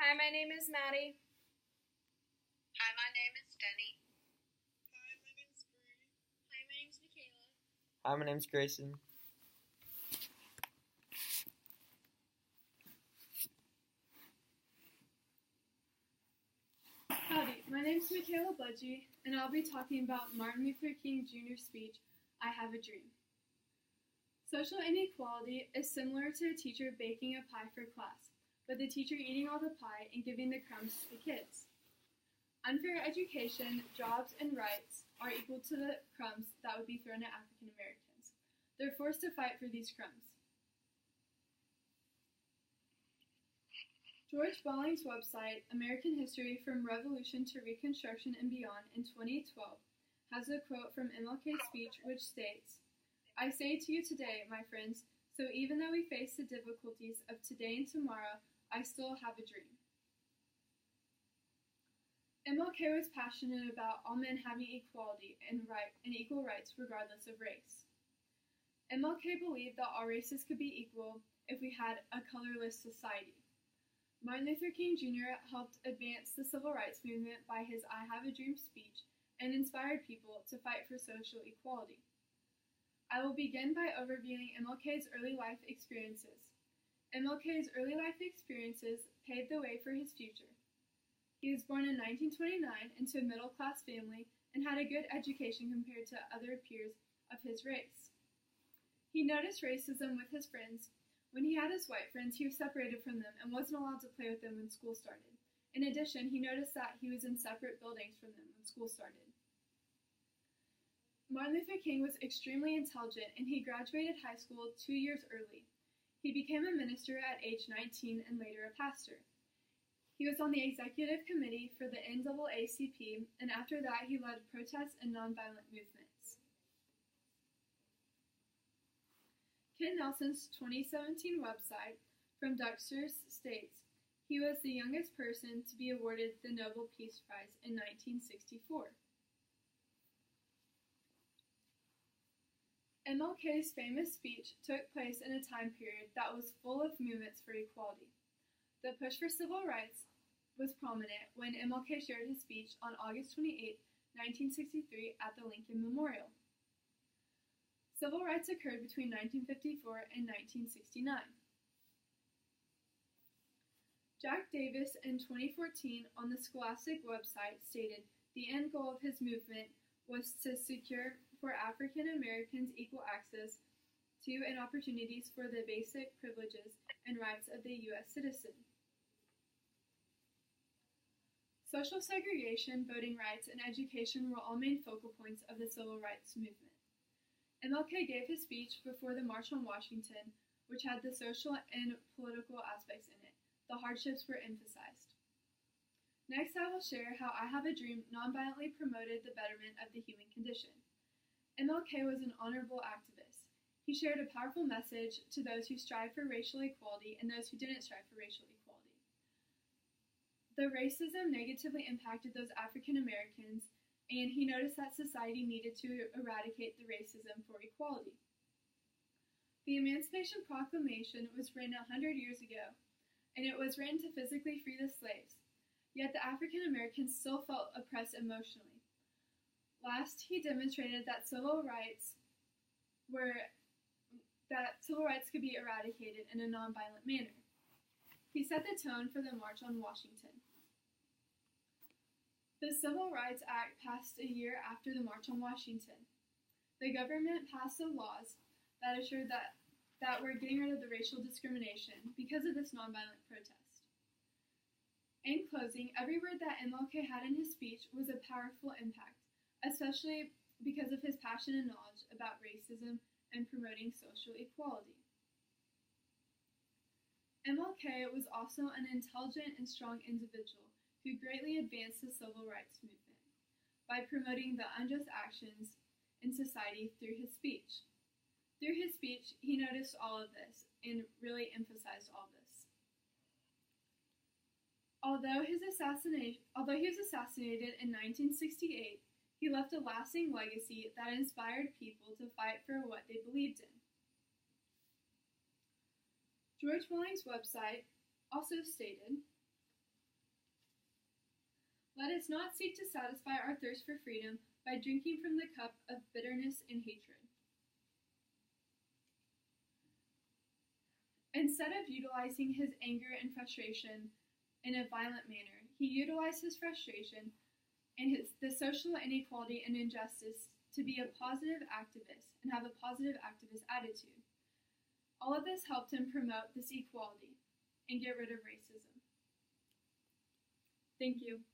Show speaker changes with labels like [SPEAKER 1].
[SPEAKER 1] Hi, my name is Maddie.
[SPEAKER 2] Hi, my name is Denny.
[SPEAKER 3] Hi, my name's Bree.
[SPEAKER 4] Hi, my name's Michaela.
[SPEAKER 5] Hi, my name's Grayson.
[SPEAKER 6] Howdy, my name's Michaela Budgie, and I'll be talking about Martin Luther King Jr.'s speech, I Have a Dream. Social inequality is similar to a teacher baking a pie for class, but the teacher eating all the pie and giving the crumbs to the kids. Unfair education, jobs, and rights are equal to the crumbs that would be thrown at African Americans. They're forced to fight for these crumbs. George Balling's website, American History from Revolution to Reconstruction and Beyond in 2012, has a quote from MLK's speech which states, "I say to you today, my friends, so even though we face the difficulties of today and tomorrow, I still have a dream." MLK was passionate about all men having equality and equal rights regardless of race. MLK believed that all races could be equal if we had a colorless society. Martin Luther King Jr. helped advance the civil rights movement by his I Have a Dream speech and inspired people to fight for social equality. I will begin by overviewing MLK's early life experiences. MLK's early life experiences paved the way for his future. He was born in 1929 into a middle-class family and had a good education compared to other peers of his race. He noticed racism with his friends. When he had his white friends, he was separated from them and wasn't allowed to play with them when school started. In addition, he noticed that he was in separate buildings from them when school started. Martin Luther King was extremely intelligent and he graduated high school 2 years early. He became a minister at age 19 and later a pastor. He was on the executive committee for the NAACP, and after that he led protests and nonviolent movements. Ken Nelson's 2017 website, From Ducksters, states, he was the youngest person to be awarded the Nobel Peace Prize in 1964. MLK's famous speech took place in a time period that was full of movements for equality. The push for civil rights was prominent when MLK shared his speech on August 28, 1963 at the Lincoln Memorial. Civil rights occurred between 1954 and 1969. Jack Davis in 2014 on the Scholastic website stated the end goal of his movement was to secure for African Americans equal access to and opportunities for the basic privileges and rights of the U.S. citizen. Social segregation, voting rights, and education were all main focal points of the civil rights movement. MLK gave his speech before the March on Washington, which had the social and political aspects in it. The hardships were emphasized. Next, I will share how I Have a Dream nonviolently promoted the betterment of the human condition. MLK was an honorable activist. He shared a powerful message to those who strive for racial equality and those who didn't strive for racial equality. The racism negatively impacted those African Americans, and he noticed that society needed to eradicate the racism for equality. The Emancipation Proclamation was written 100 years ago, and it was written to physically free the slaves, yet the African Americans still felt oppressed emotionally. Last, he demonstrated that civil rights could be eradicated in a nonviolent manner. He set the tone for the March on Washington. The Civil Rights Act passed a year after the March on Washington. The government passed the laws that assured that we're getting rid of the racial discrimination because of this nonviolent protest. In closing, every word that MLK had in his speech was a powerful impact, especially because of his passion and knowledge about racism and promoting social equality. MLK was also an intelligent and strong individual who greatly advanced the civil rights movement by promoting the unjust actions in society through his speech. Through his speech, he noticed all of this and really emphasized all this. Although he was assassinated in 1968, he left a lasting legacy that inspired people to fight for what they believed in. George Balling's website also stated, Let us not seek to satisfy our thirst for freedom by drinking from the cup of bitterness and hatred. Instead of utilizing his anger and frustration in a violent manner, he utilized his frustration and the social inequality and injustice to be a positive activist and have a positive activist attitude. All of this helped him promote this equality and get rid of racism. Thank you.